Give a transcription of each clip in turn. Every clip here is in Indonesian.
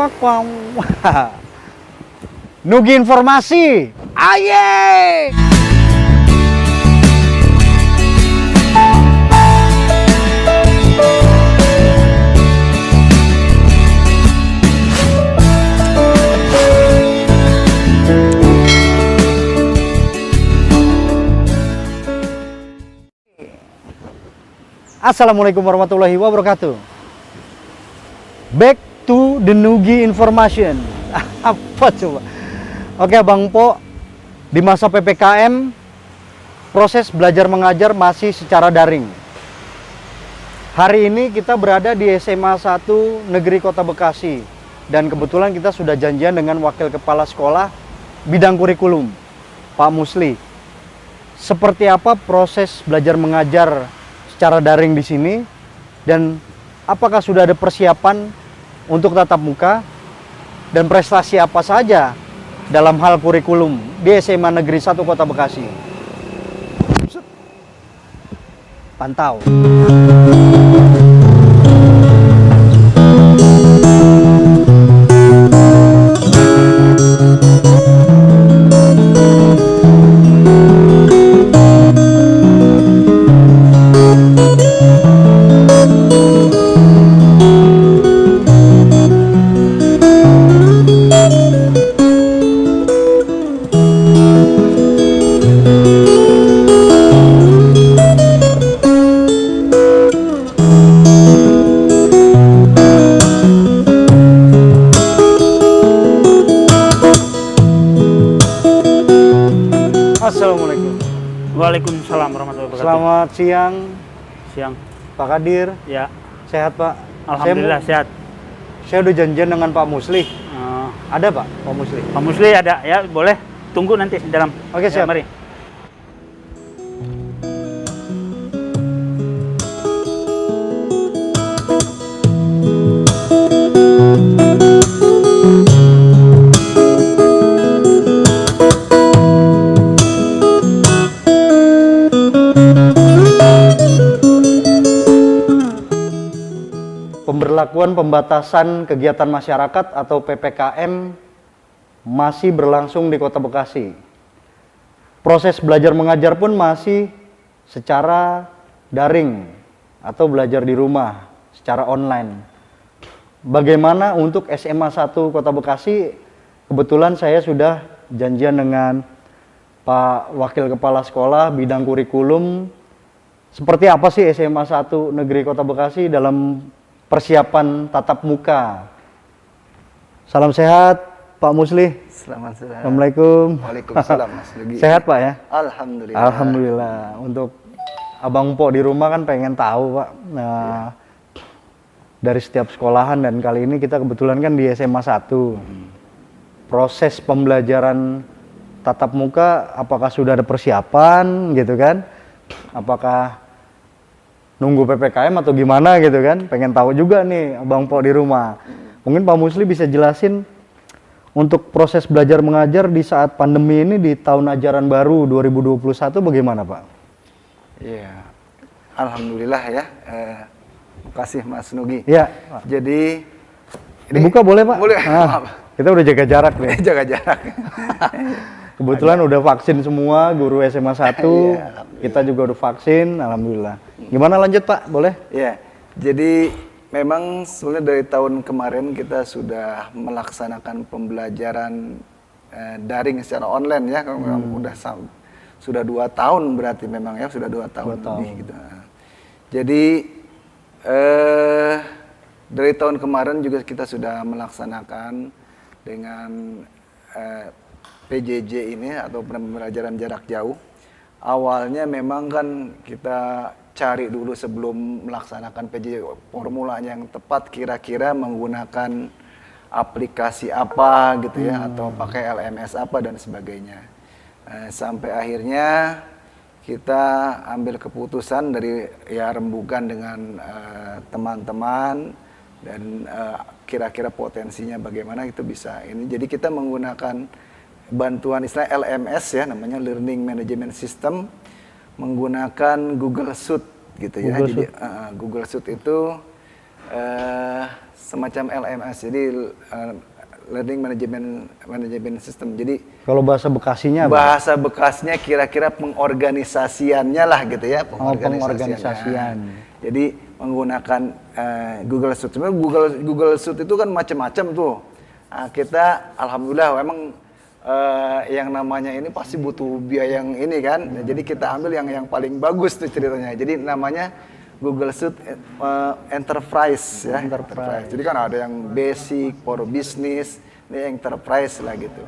pak. Nugi informasi. Aye. Assalamualaikum warahmatullahi wabarakatuh. Back to the Nugi information. Apa coba? Oke Bang Po, di masa PPKM proses belajar mengajar masih secara daring. Hari ini kita berada di SMA 1 Negeri Kota Bekasi dan kebetulan kita sudah janjian dengan Wakil Kepala Sekolah bidang kurikulum, Pak Musli. Seperti apa proses belajar mengajar secara daring di sini dan apakah sudah ada persiapan untuk tatap muka dan prestasi apa saja dalam hal kurikulum di SMA Negeri 1 Kota Bekasi. Pantau. Assalamualaikum. Waalaikumsalam warahmatullahi wabarakatuh. Selamat siang, Siang. Pak Kadir. Ya. Sehat Pak? Alhamdulillah sehat. Saya udah janjian dengan Pak Musli. Ada Pak Musli? Pak Musli ada ya, boleh tunggu nanti di dalam. Oke, siap. Ya, mari. Pemberlakuan pembatasan kegiatan masyarakat atau PPKM masih berlangsung di Kota Bekasi. Proses belajar mengajar pun masih secara daring atau belajar di rumah secara online. Bagaimana untuk SMA 1 Kota Bekasi? Kebetulan saya sudah janjian dengan Pak Wakil Kepala Sekolah bidang kurikulum. Seperti apa sih SMA 1 Negeri Kota Bekasi dalam persiapan tatap muka? Salam sehat Pak Musli. Selamat sore. Assalamualaikum. Waalaikumsalam Mas Nugi. Sehat Pak ya? Alhamdulillah. Alhamdulillah. Untuk Abang Po di rumah kan pengen tahu Pak. Nah, dari setiap sekolahan dan kali ini kita kebetulan kan di SMA 1. Proses pembelajaran tatap muka apakah sudah ada persiapan gitu kan? Apakah nunggu PPKM atau gimana gitu kan? Pengen tahu juga nih Abang Po di rumah. Mungkin Pak Musli bisa jelasin untuk proses belajar mengajar di saat pandemi ini di tahun ajaran baru 2021 bagaimana Pak? Iya. Alhamdulillah ya. Makasih Mas Nugi. Iya. Jadi Dibuka boleh Pak? Boleh. Kita udah jaga jarak nih. Jaga jarak. Kebetulan udah vaksin semua guru SMA 1. Iya, Kita juga udah vaksin, alhamdulillah. Gimana lanjut Pak? Boleh? Ya. Jadi memang sebenarnya dari tahun kemarin kita sudah melaksanakan pembelajaran daring secara online ya. Memang sudah 2 tahun berarti memang ya, sudah 2 tahun lebih gitu. Jadi dari tahun kemarin juga kita sudah melaksanakan dengan PJJ ini atau pembelajaran jarak jauh. Awalnya memang kan kita cari dulu sebelum melaksanakan PJJ formulanya yang tepat, kira-kira menggunakan aplikasi apa gitu ya, atau pakai LMS apa dan sebagainya. Sampai akhirnya kita ambil keputusan dari ya rembukan dengan teman-teman dan kira-kira potensinya bagaimana itu bisa ini. Jadi kita menggunakan bantuan istilah LMS ya, namanya Learning Management System, menggunakan Google Suite gitu ya. Jadi Google Suite itu semacam LMS, jadi Learning Management System. Jadi Kalau bahasa Bekasinya apa? bahasa bekasnya kira-kira pengorganisasiannya lah gitu ya, pengorganisasian. Jadi menggunakan Google Suite. Sebenarnya Google Suite itu kan macam-macam tuh. Nah, kita alhamdulillah memang yang namanya ini pasti butuh biaya yang ini kan. Jadi kita ambil yang paling bagus tuh ceritanya. Jadi namanya Google Suite Enterprise ya. Enterprise. Jadi kan ada yang basic, for business, ini enterprise lah gitu.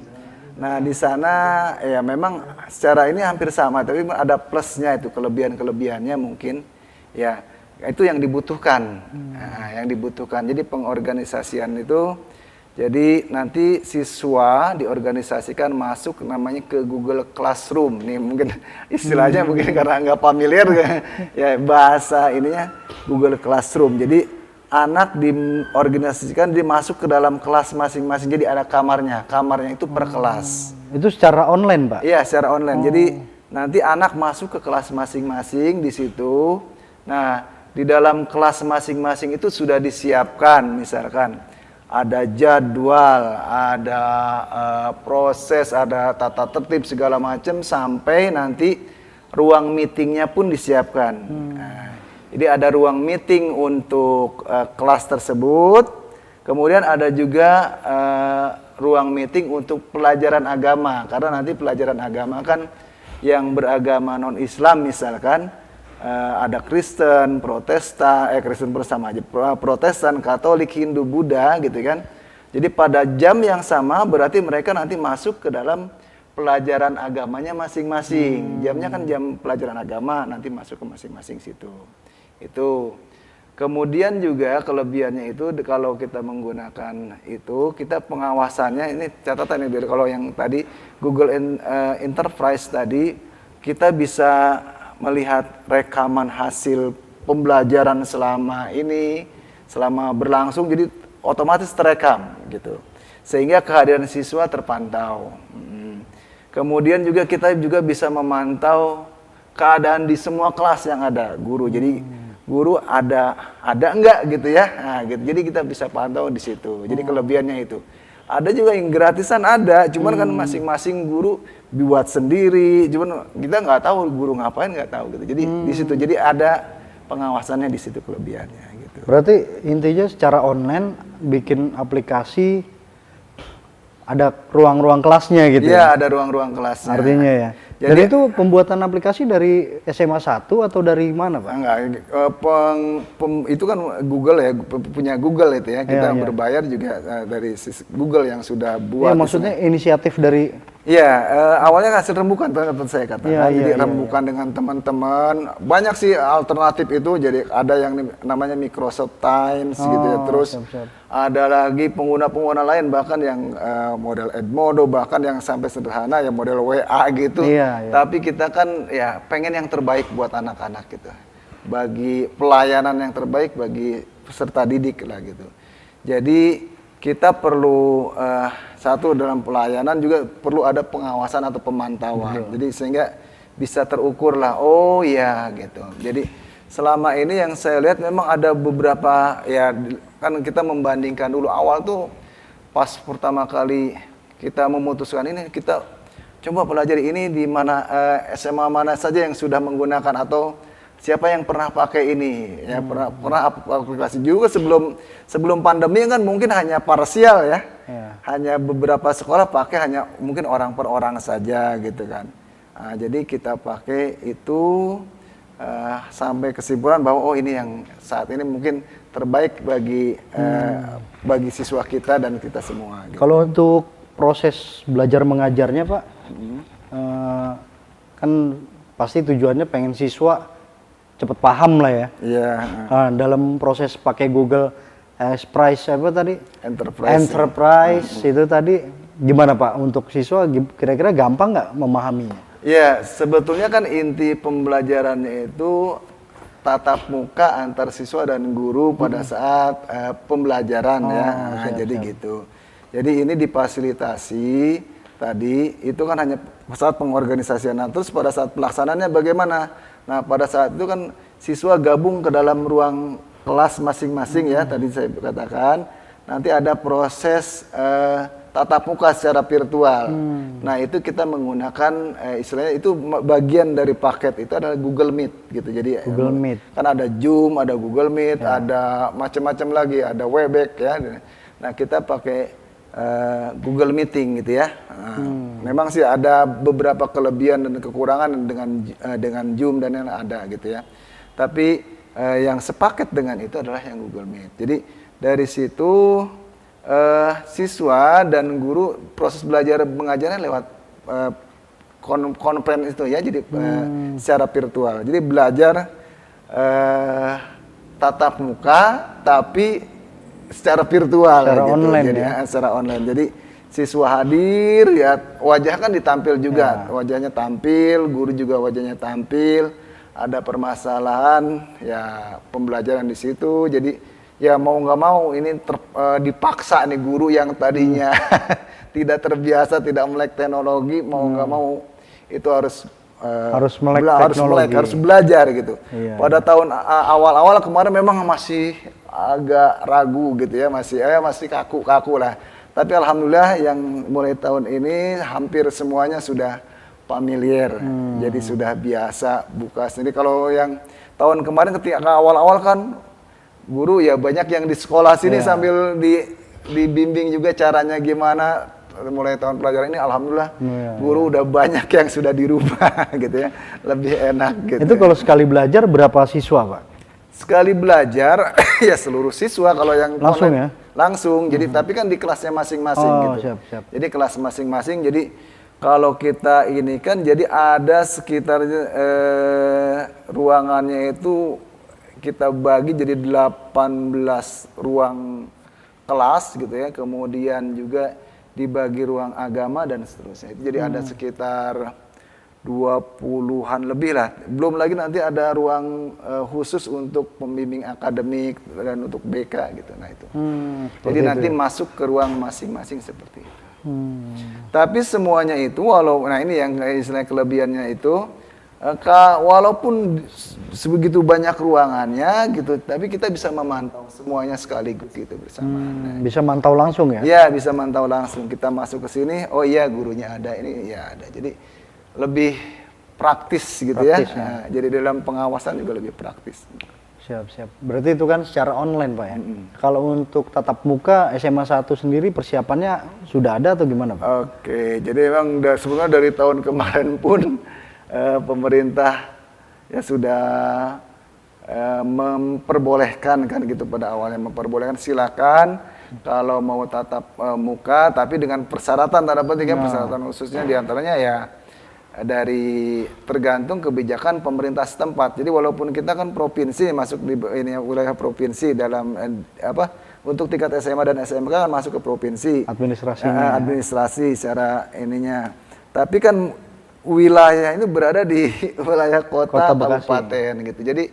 Nah di sana ya memang secara ini hampir sama, tapi ada plusnya itu, kelebihannya mungkin ya itu yang dibutuhkan. Nah, yang dibutuhkan. Jadi pengorganisasian itu, jadi nanti siswa diorganisasikan masuk namanya ke Google Classroom. Nih mungkin istilahnya mungkin karena nggak familiar ya bahasa ininya Google Classroom. Jadi anak diorganisasikan, dia masuk ke dalam kelas masing-masing. Jadi ada kamarnya itu per kelas. Itu secara online, Pak? Iya, secara online. Jadi nanti anak masuk ke kelas masing-masing di situ. Nah, di dalam kelas masing-masing itu sudah disiapkan, misalkan ada jadwal, ada proses, ada tata tertib segala macam, sampai nanti ruang meetingnya pun disiapkan. Nah, jadi ada ruang meeting untuk kelas tersebut, kemudian ada juga ruang meeting untuk pelajaran agama, karena nanti pelajaran agama kan yang beragama non-Islam misalkan, ada Kristen, Kristen bersama aja, Protestan, Katolik, Hindu, Buddha gitu kan. Jadi pada jam yang sama berarti mereka nanti masuk ke dalam pelajaran agamanya masing-masing. Jamnya kan jam pelajaran agama, nanti masuk ke masing-masing situ. Itu. Kemudian juga kelebihannya itu kalau kita menggunakan itu, kita pengawasannya, ini catatan ini, kalau yang tadi Google Enterprise tadi, kita bisa melihat rekaman hasil pembelajaran selama berlangsung, jadi otomatis terekam gitu, sehingga kehadiran siswa terpantau. Kemudian juga kita juga bisa memantau keadaan di semua kelas yang ada guru. Jadi guru ada enggak gitu ya. Nah, gitu. Jadi kita bisa pantau di situ. Jadi kelebihannya itu. Ada juga yang gratisan ada, cuman kan masing-masing guru buat sendiri. Cuman kita nggak tahu guru ngapain, nggak tahu gitu. Jadi di situ, jadi ada pengawasannya di situ kelebihannya gitu. Berarti intinya secara online bikin aplikasi ada ruang-ruang kelasnya gitu. Iya, ada ruang-ruang kelasnya. Artinya ya. Jadi itu pembuatan aplikasi dari SMA 1 atau dari mana, Pak? Enggak, itu kan Google ya, punya Google itu ya. Kita berbayar juga dari Google yang sudah buat. Ya, maksudnya inisiatif dari. Iya, awalnya hasil rembukan, tempat saya katakan. Jadi rembukan dengan teman-teman. Banyak sih alternatif itu. Jadi ada yang namanya Microsoft Teams gitu ya. Terus ada lagi pengguna-pengguna lain, bahkan yang model Edmodo, bahkan yang sampai sederhana ya model WA gitu. Tapi kita kan ya pengen yang terbaik buat anak-anak gitu. Bagi pelayanan yang terbaik bagi peserta didik lah gitu. Jadi kita perlu satu dalam pelayanan juga perlu ada pengawasan atau pemantauan. Jadi sehingga bisa terukur lah. Oh ya gitu. Jadi selama ini yang saya lihat memang ada beberapa ya, kan kita membandingkan dulu awal tuh pas pertama kali kita memutuskan ini, kita coba pelajari ini di mana SMA mana saja yang sudah menggunakan atau siapa yang pernah pakai ini ya, pernah aplikasi juga sebelum pandemi kan mungkin hanya parsial ya. Hanya beberapa sekolah pakai, hanya mungkin orang per orang saja gitu kan. Nah, jadi kita pakai itu sampai kesimpulan bahwa oh ini yang saat ini mungkin terbaik bagi siswa kita dan kita semua gitu. Kalau untuk proses belajar mengajarnya, Pak, kan pasti tujuannya pengen siswa cepet paham lah ya. Iya. Dalam proses pakai Google Enterprise apa tadi? Enterprise itu tadi gimana, Pak, untuk siswa kira-kira gampang nggak memahaminya? Ya, sebetulnya kan inti pembelajarannya itu tatap muka antar siswa dan guru pada saat pembelajaran ya. Nah, jadi gitu. Jadi ini difasilitasi tadi itu kan hanya saat pengorganisasian. Nah, terus pada saat pelaksanaannya bagaimana? Nah, pada saat itu kan siswa gabung ke dalam ruang kelas masing-masing ya, tadi saya katakan. Nanti ada proses tatap muka secara virtual. Nah, itu kita menggunakan istilahnya itu bagian dari paket itu adalah Google Meet gitu. Jadi Google Meet. kan ada Zoom, ada Google Meet, ada macam-macam lagi, ada Webex ya. Nah, kita pakai Google Meeting gitu ya. Nah, memang sih ada beberapa kelebihan dan kekurangan dengan Zoom dan yang ada gitu ya. Tapi yang sepaket dengan itu adalah yang Google Meet. Jadi dari situ siswa dan guru proses belajar mengajarnya lewat konferensi itu ya, jadi secara virtual. Jadi belajar tatap muka tapi secara virtual, secara gitu. online Jadi, ya. Secara online. Jadi siswa hadir ya, wajah kan ditampil juga, wajahnya tampil, guru juga wajahnya tampil. Ada permasalahan ya pembelajaran di situ. Jadi ya mau nggak mau ini dipaksa nih guru yang tadinya tidak terbiasa, tidak melek teknologi, mau nggak mau itu harus melek teknologi, harus belajar gitu. Iya, Pada tahun awal-awal kemarin memang masih agak ragu gitu ya, masih kaku-kaku lah. Tapi alhamdulillah yang mulai tahun ini hampir semuanya sudah familiar, jadi sudah biasa buka sendiri. Kalau yang tahun kemarin ketika awal-awal kan guru ya banyak yang di sekolah sini sambil dibimbing juga caranya gimana. Mulai tahun pelajaran ini alhamdulillah guru udah banyak yang sudah dirubah gitu ya, lebih enak gitu. Itu kalau sekali belajar berapa siswa, Pak? Sekali belajar ya seluruh siswa, kalau yang langsung online, ya? Langsung. Jadi tapi kan di kelasnya masing-masing gitu. Siap. Jadi kelas masing-masing. Jadi kalau kita ini kan jadi ada sekitar ruangannya itu kita bagi jadi 18 ruang kelas gitu ya. Kemudian juga dibagi ruang agama dan seterusnya. Itu jadi ada sekitar 20-an lebih lah. Belum lagi nanti ada ruang khusus untuk pembimbing akademik dan untuk BK gitu. Nah itu. Jadi nanti masuk ke ruang masing-masing seperti itu. Tapi semuanya itu nah ini yang istilahnya kelebihannya itu walaupun sebegitu banyak ruangannya gitu, tapi kita bisa memantau semuanya sekaligus gitu bersamaan. Bisa mantau langsung ya? Iya, bisa mantau langsung. Kita masuk ke sini, oh iya gurunya ada, ini ya ada. Jadi lebih praktis gitu ya. Nah, jadi dalam pengawasan juga lebih praktis. Siap. Berarti itu kan secara online, Pak ya? Kalau untuk tatap muka SMA 1 sendiri persiapannya sudah ada atau gimana, Pak? Oke, jadi memang sebenarnya dari tahun kemarin pun pemerintah ya sudah memperbolehkan kan gitu, pada awalnya memperbolehkan silakan kalau mau tatap muka, tapi dengan persyaratan, tanda petik ya, persyaratan khususnya diantaranya ya dari tergantung kebijakan pemerintah setempat. Jadi walaupun kita kan provinsi, masuk di ini wilayah provinsi dalam untuk tingkat SMA dan SMK kan masuk ke provinsi. Administrasi secara ininya. Tapi kan wilayah ini berada di wilayah kota kabupaten gitu. Jadi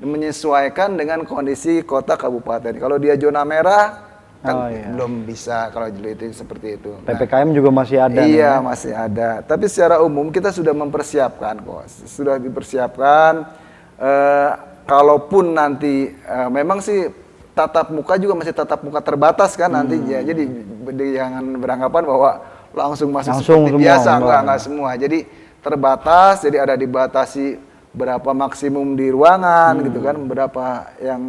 menyesuaikan dengan kondisi kota kabupaten. Kalau dia zona merah kan belum bisa, kalau itu seperti itu. PPKM juga masih ada. Iya, masih ada. Tapi secara umum kita sudah mempersiapkan kok. Sudah dipersiapkan. Kalaupun nanti memang sih tatap muka juga masih tatap muka terbatas kan nantinya. Jadi jangan beranggapan bahwa langsung masuk seperti biasa, enggak semua. Jadi terbatas, jadi ada dibatasi berapa maksimum di ruangan gitu kan, berapa yang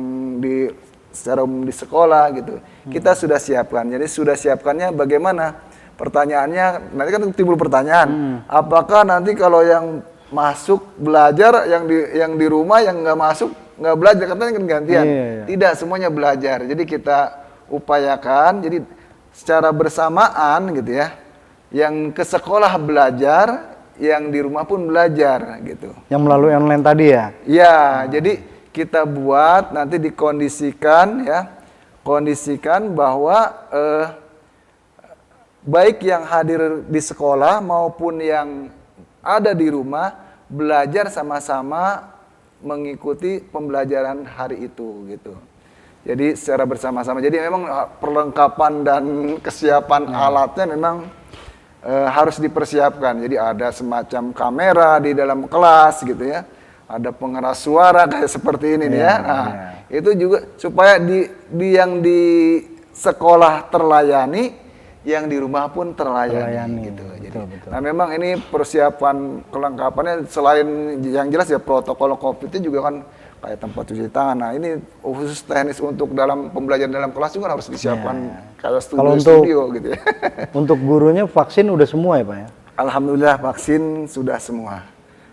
secara umum di sekolah gitu. Kita sudah siapkan. Jadi sudah siapkannya bagaimana? Pertanyaannya nanti kan timbul pertanyaan, apakah nanti kalau yang masuk belajar, yang di rumah yang nggak masuk nggak belajar, katanya kan gantian. Tidak, semuanya belajar. Jadi kita upayakan jadi secara bersamaan gitu ya. Yang ke sekolah belajar, yang di rumah pun belajar gitu. Yang melalui online tadi ya? Iya, jadi kita buat nanti dikondisikan ya, kondisikan bahwa baik yang hadir di sekolah maupun yang ada di rumah belajar sama-sama mengikuti pembelajaran hari itu gitu. Jadi secara bersama-sama. Jadi memang perlengkapan dan kesiapan alatnya memang harus dipersiapkan. Jadi ada semacam kamera di dalam kelas gitu ya. ada pengeras suara kayak seperti ini nih ya. Nah, itu juga supaya yang di sekolah terlayani, yang di rumah pun terlayani gitu. Jadi, betul. nah memang ini persiapan kelengkapannya selain yang jelas ya protokol COVID itu juga kan kayak tempat cuci tangan. Nah ini khusus teknis untuk dalam pembelajaran dalam kelas juga harus disiapkan kayak studio gitu ya. Untuk gurunya vaksin udah semua ya Pak ya? Alhamdulillah vaksin sudah semua.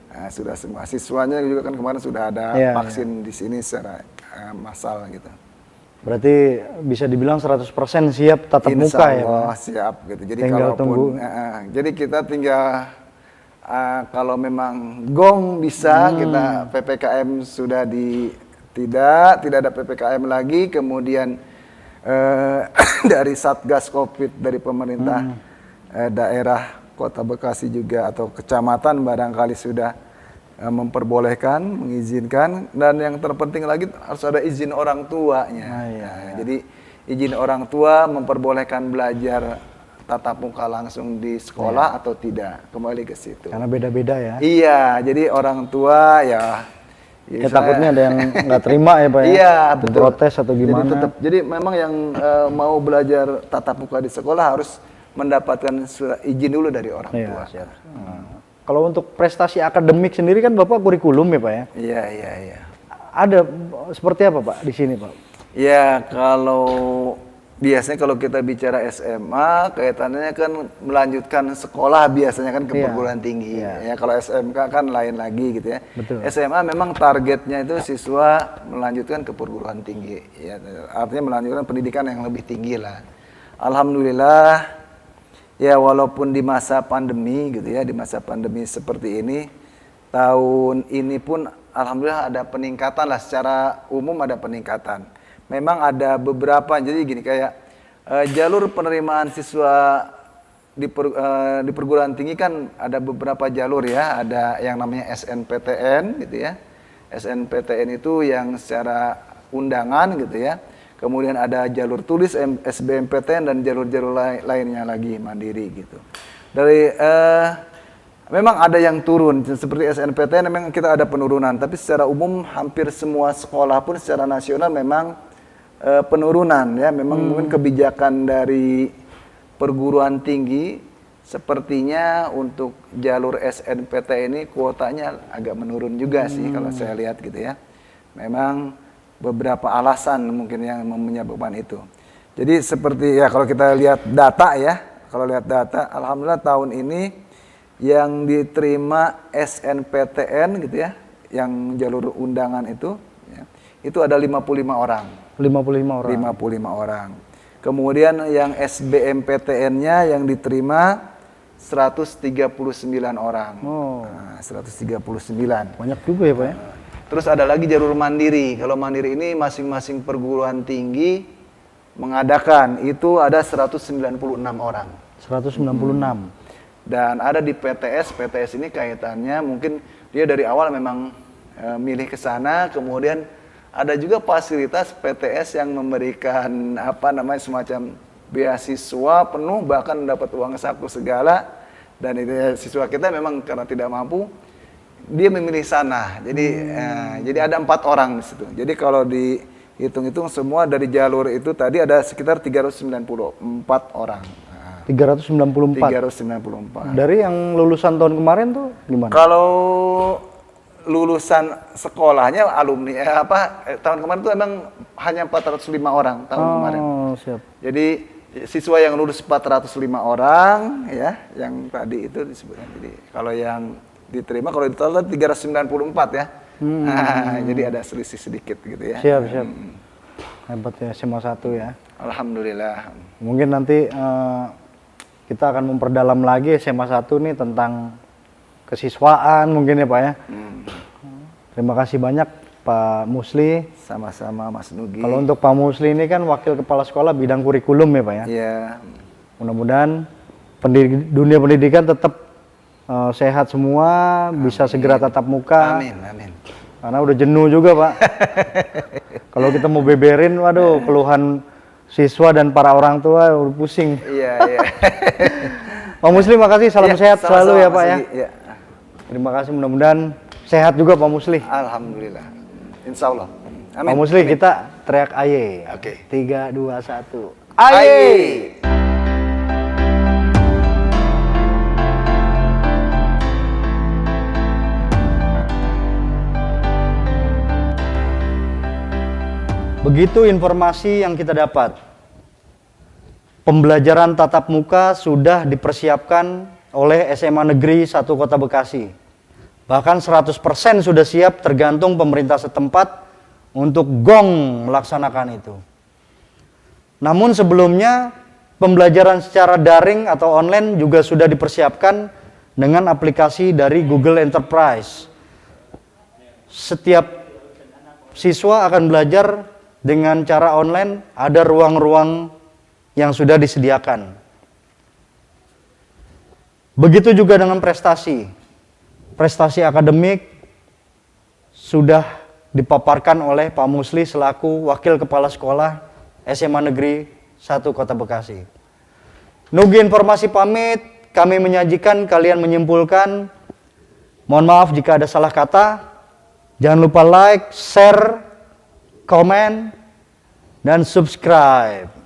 Nah, sudah semua. Siswanya juga kan kemarin sudah ada vaksin di sini secara massal gitu. Berarti bisa dibilang 100% siap tatap muka ya Pak? Siap gitu. Jadi tinggal tunggu. Jadi kita tinggal kalau memang gong bisa kita PPKM sudah tidak ada PPKM lagi, kemudian dari Satgas Covid dari pemerintah daerah Kota Bekasi juga atau kecamatan barangkali sudah memperbolehkan, mengizinkan, dan yang terpenting lagi harus ada izin orang tuanya. Jadi izin orang tua memperbolehkan belajar tatap muka langsung di sekolah atau tidak, kembali ke situ. Karena beda-beda ya? Iya, jadi orang tua ya takutnya ada yang nggak terima ya Pak ya? Iya, betul. Protes atau gimana? Jadi memang yang mau belajar tatap muka di sekolah harus mendapatkan izin dulu dari orang tua. Siap. Kalau untuk prestasi akademik sendiri kan Bapak kurikulum ya Pak ya? Iya. Ada seperti apa Pak di sini Pak? Ya kalau biasanya kalau kita bicara SMA kaitannya kan melanjutkan sekolah biasanya kan ke perguruan tinggi. Ya kalau SMK kan lain lagi gitu ya. Betul. SMA memang targetnya itu siswa melanjutkan ke perguruan tinggi. Ya, artinya melanjutkan pendidikan yang lebih tinggi lah. Alhamdulillah. Ya walaupun di masa pandemi gitu ya, di masa pandemi seperti ini, tahun ini pun alhamdulillah ada peningkatan lah, secara umum ada peningkatan. Memang ada beberapa, jadi gini kayak jalur penerimaan siswa di perguruan tinggi kan ada beberapa jalur ya, ada yang namanya SNPTN gitu ya. SNPTN itu yang secara undangan gitu ya. Kemudian ada jalur tulis SBMPTN dan jalur-jalur lainnya lagi mandiri gitu. Dari memang ada yang turun seperti SNPTN memang kita ada penurunan, tapi secara umum hampir semua sekolah pun secara nasional memang penurunan ya. Memang mungkin kebijakan dari perguruan tinggi sepertinya untuk jalur SNPTN ini kuotanya agak menurun juga sih kalau saya lihat gitu ya. Memang beberapa alasan mungkin yang menyebabkan itu. Jadi seperti ya kalau kita lihat data ya, alhamdulillah tahun ini yang diterima SNPTN gitu ya, yang jalur undangan itu ya, itu ada 55 orang. 55 orang. 55 orang. Kemudian yang SBMPTN-nya yang diterima 139 orang. Nah, 139. Banyak juga ya Pak ya? Terus ada lagi jalur mandiri. Kalau mandiri ini masing-masing perguruan tinggi mengadakan, itu ada 196 orang. 196. Dan ada di PTS. PTS ini kaitannya mungkin dia dari awal memang milih ke sana, kemudian ada juga fasilitas PTS yang memberikan semacam beasiswa penuh, bahkan dapat uang saku segala. Dan itu siswa kita memang karena tidak mampu, dia memilih sana. Jadi ada 4 orang di situ. Jadi kalau dihitung-hitung semua dari jalur itu tadi ada sekitar 394 orang. 394. Dari yang lulusan tahun kemarin tuh gimana? Kalau lulusan sekolahnya alumni tahun kemarin tuh emang hanya 405 orang tahun kemarin. Siap. Jadi siswa yang lulus 405 orang ya, yang tadi itu disebutkan. Jadi kalau yang diterima, kalau ditotal 394 ya. Jadi ada selisih sedikit gitu ya. Siap. Hebat ya SMA 1 ya. Alhamdulillah. Mungkin nanti kita akan memperdalam lagi SMA 1 nih tentang kesiswaan mungkin ya Pak ya. Terima kasih banyak Pak Musli. Sama-sama Mas Nugi. Kalau untuk Pak Musli ini kan Wakil Kepala Sekolah bidang kurikulum ya Pak ya. Iya. Mudah-mudahan dunia pendidikan tetap sehat semua, bisa segera tatap muka. Amin. Karena udah jenuh juga Pak. Kalau kita mau beberin, waduh, keluhan siswa dan para orang tua udah pusing. Iya. Pak Muslim, makasih, salam sehat selalu ya Pak ya. Iya. Terima kasih, mudah-mudahan Sehat juga Pak Musli. Alhamdulillah. Insya Allah. Pak Musli, kita teriak aye. Oke. 3, 2, 1. Aye. Begitu informasi yang kita dapat. Pembelajaran tatap muka sudah dipersiapkan oleh SMA Negeri 1 Kota Bekasi. Bahkan 100% sudah siap, tergantung pemerintah setempat untuk gong melaksanakan itu. Namun sebelumnya pembelajaran secara daring atau online juga sudah dipersiapkan dengan aplikasi dari Google Enterprise. Setiap siswa akan belajar dengan cara online, ada ruang-ruang yang sudah disediakan. Begitu juga dengan prestasi. Prestasi akademik sudah dipaparkan oleh Pak Musli selaku Wakil Kepala Sekolah SMA Negeri 1 Kota Bekasi. Nugi informasi pamit, kami menyajikan, kalian menyimpulkan. Mohon maaf jika ada salah kata. Jangan lupa like, share, komen, dan subscribe.